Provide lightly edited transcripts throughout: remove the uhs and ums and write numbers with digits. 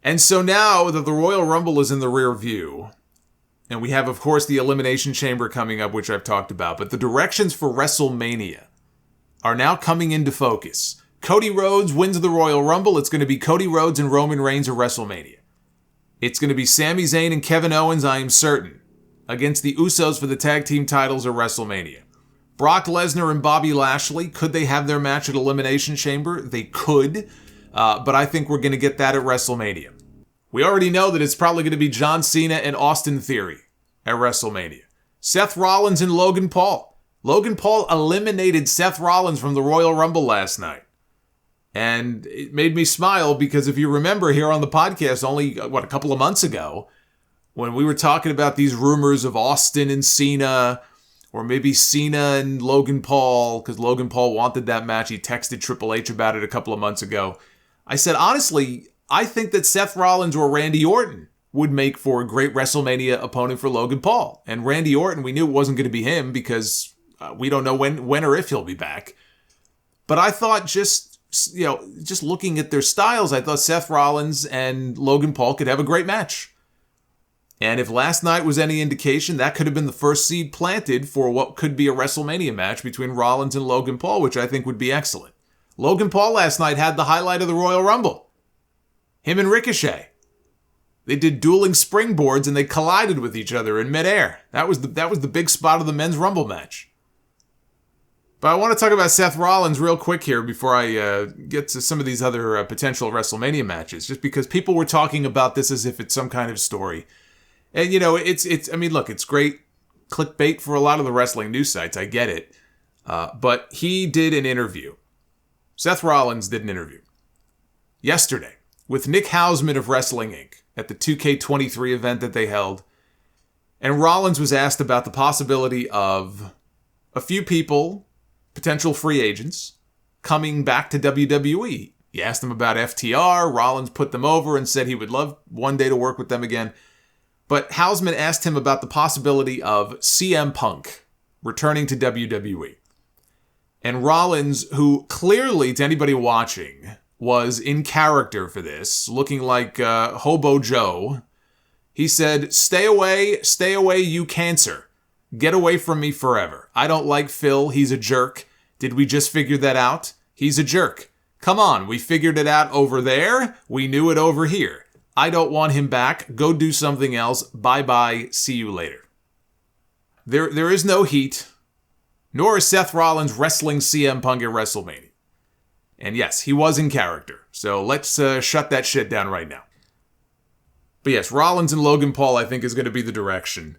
And so now that the Royal Rumble is in the rear view, and we have, of course, the Elimination Chamber coming up, which I've talked about, but the directions for WrestleMania are now coming into focus. Cody Rhodes wins the Royal Rumble. It's going to be Cody Rhodes and Roman Reigns at WrestleMania. It's going to be Sami Zayn and Kevin Owens, I am certain, against the Usos for the tag team titles at WrestleMania. Brock Lesnar and Bobby Lashley, could they have their match at Elimination Chamber? They could, but I think we're going to get that at WrestleMania. We already know that it's probably going to be John Cena and Austin Theory at WrestleMania. Seth Rollins and Logan Paul. Logan Paul eliminated Seth Rollins from the Royal Rumble last night. And it made me smile because if you remember here on the podcast only, a couple of months ago, when we were talking about these rumors of Austin and Cena, or maybe Cena and Logan Paul, because Logan Paul wanted that match. He texted Triple H about it a couple of months ago. I said, honestly, I think that Seth Rollins or Randy Orton would make for a great WrestleMania opponent for Logan Paul. And Randy Orton, we knew it wasn't going to be him because we don't know when or if he'll be back. But I thought just looking at their styles, I thought Seth Rollins and Logan Paul could have a great match. And if last night was any indication, that could have been the first seed planted for what could be a WrestleMania match between Rollins and Logan Paul, which I think would be excellent. Logan Paul last night had the highlight of the Royal Rumble. Him and Ricochet. They did dueling springboards and they collided with each other in midair. That was the big spot of the men's Rumble match. But I want to talk about Seth Rollins real quick here before I get to some of these other potential WrestleMania matches, just because people were talking about this as if it's some kind of story. And, it's great clickbait for a lot of the wrestling news sites. I get it. But he did an interview. Seth Rollins did an interview yesterday with Nick Hausman of Wrestling Inc. at the 2K23 event that they held. And Rollins was asked about the possibility of a few people, potential free agents, coming back to WWE. He asked them about FTR. Rollins put them over and said he would love one day to work with them again. But Hausman asked him about the possibility of CM Punk returning to WWE. And Rollins, who clearly, to anybody watching, was in character for this, looking like Hobo Joe, he said, stay away, you cancer. Get away from me forever. I don't like Phil, he's a jerk. Did we just figure that out? He's a jerk. Come on, we figured it out over there, we knew it over here. I don't want him back. Go do something else. Bye-bye. See you later. There is no heat, nor is Seth Rollins wrestling CM Punk at WrestleMania. And yes, he was in character. So let's shut that shit down right now. But yes, Rollins and Logan Paul, I think, is going to be the direction.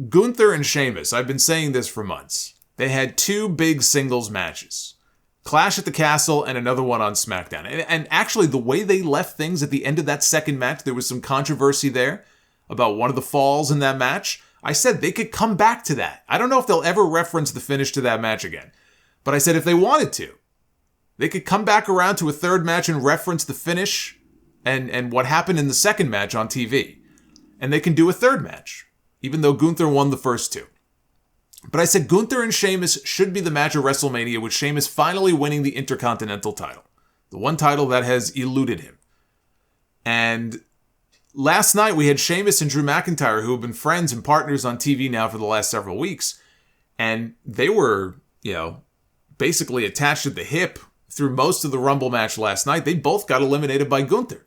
Gunther and Sheamus, I've been saying this for months. They had two big singles matches. Clash at the Castle and another one on SmackDown. And actually, the way they left things at the end of that second match, there was some controversy there about one of the falls in that match. I said they could come back to that. I don't know if they'll ever reference the finish to that match again. But I said if they wanted to, they could come back around to a third match and reference the finish and what happened in the second match on TV. And they can do a third match, even though Gunther won the first two. But I said Gunther and Sheamus should be the match at WrestleMania, with Sheamus finally winning the Intercontinental title. The one title that has eluded him. And last night we had Sheamus and Drew McIntyre, who have been friends and partners on TV now for the last several weeks. And they were, basically attached at the hip through most of the Rumble match last night. They both got eliminated by Gunther.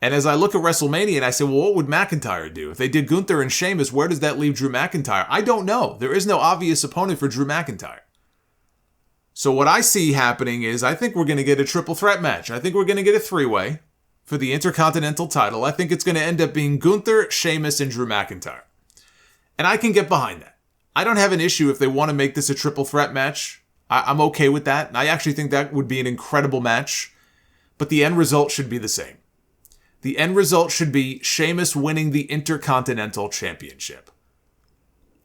And as I look at WrestleMania and I say, well, what would McIntyre do? If they did Gunther and Sheamus, where does that leave Drew McIntyre? I don't know. There is no obvious opponent for Drew McIntyre. So what I see happening is I think we're going to get a triple threat match. I think we're going to get a three-way for the Intercontinental title. I think it's going to end up being Gunther, Sheamus, and Drew McIntyre. And I can get behind that. I don't have an issue if they want to make this a triple threat match. I'm okay with that. And I actually think that would be an incredible match. But the end result should be the same. The end result should be Sheamus winning the Intercontinental Championship.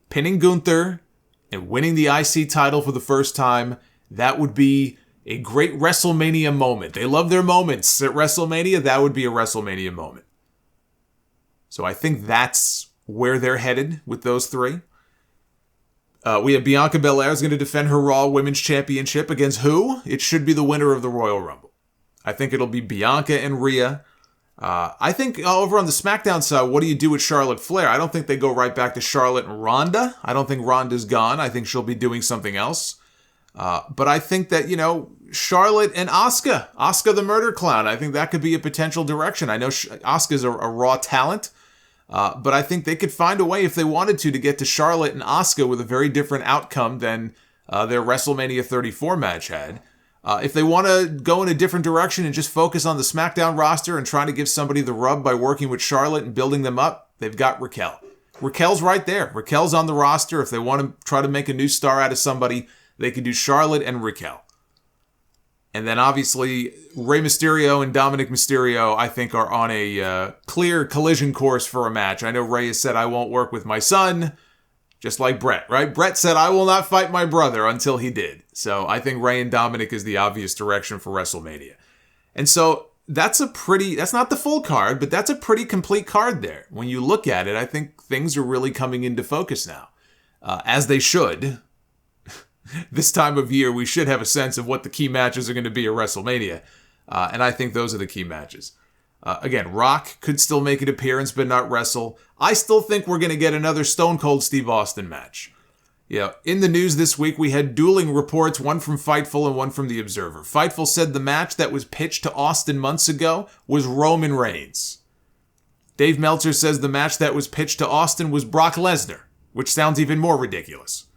Pinning Gunther and winning the IC title for the first time, that would be a great WrestleMania moment. They love their moments at WrestleMania. That would be a WrestleMania moment. So I think that's where they're headed with those three. We have Bianca Belair is going to defend her Raw Women's Championship against who? It should be the winner of the Royal Rumble. I think it'll be Bianca and Rhea. I think over on the SmackDown side, what do you do with Charlotte Flair? I don't think they go right back to Charlotte and Ronda. I don't think Ronda's gone. I think she'll be doing something else. But I think that, Charlotte and Asuka. Asuka the Murder Clown. I think that could be a potential direction. I know Asuka's a raw talent. But I think they could find a way, if they wanted to get to Charlotte and Asuka with a very different outcome than their WrestleMania 34 match had. If they want to go in a different direction and just focus on the SmackDown roster and trying to give somebody the rub by working with Charlotte and building them up, they've got Raquel. Raquel's right there. Raquel's on the roster. If they want to try to make a new star out of somebody, they can do Charlotte and Raquel. And then obviously Rey Mysterio and Dominic Mysterio, I think, are on a clear collision course for a match. I know Rey has said, I won't work with my son. Just like Brett, right? Brett said, I will not fight my brother until he did. So I think Rey and Dominic is the obvious direction for WrestleMania. And so that's not the full card, but that's a pretty complete card there. When you look at it, I think things are really coming into focus now. As they should. This time of year, we should have a sense of what the key matches are going to be at WrestleMania. And I think those are the key matches. Again, Rock could still make an appearance, but not wrestle. I still think we're going to get another Stone Cold Steve Austin match. In the news this week, we had dueling reports, one from Fightful and one from The Observer. Fightful said the match that was pitched to Austin months ago was Roman Reigns. Dave Meltzer says the match that was pitched to Austin was Brock Lesnar, which sounds even more ridiculous.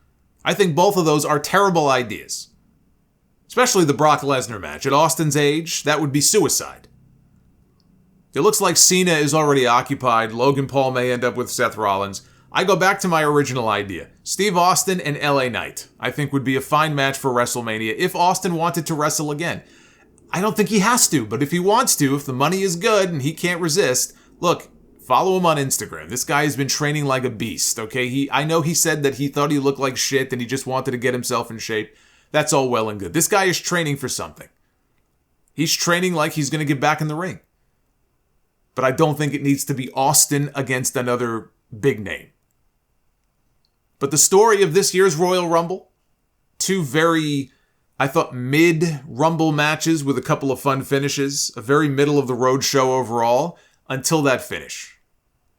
I think both of those are terrible ideas. Especially the Brock Lesnar match. At Austin's age, that would be suicide. It looks like Cena is already occupied. Logan Paul may end up with Seth Rollins. I go back to my original idea. Steve Austin and LA Knight, I think, would be a fine match for WrestleMania if Austin wanted to wrestle again. I don't think he has to, but if he wants to, if the money is good and he can't resist, look, follow him on Instagram. This guy has been training like a beast, okay? I know he said that he thought he looked like shit and he just wanted to get himself in shape. That's all well and good. This guy is training for something. He's training like he's going to get back in the ring. But I don't think it needs to be Austin against another big name. But the story of this year's Royal Rumble, two very, I thought, mid-Rumble matches with a couple of fun finishes, a very middle-of-the-road show overall, until that finish.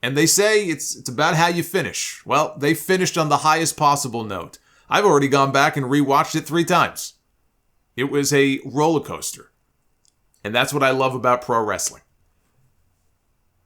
And they say it's about how you finish. Well, they finished on the highest possible note. I've already gone back and rewatched it 3 times. It was a roller coaster. And that's what I love about pro wrestling.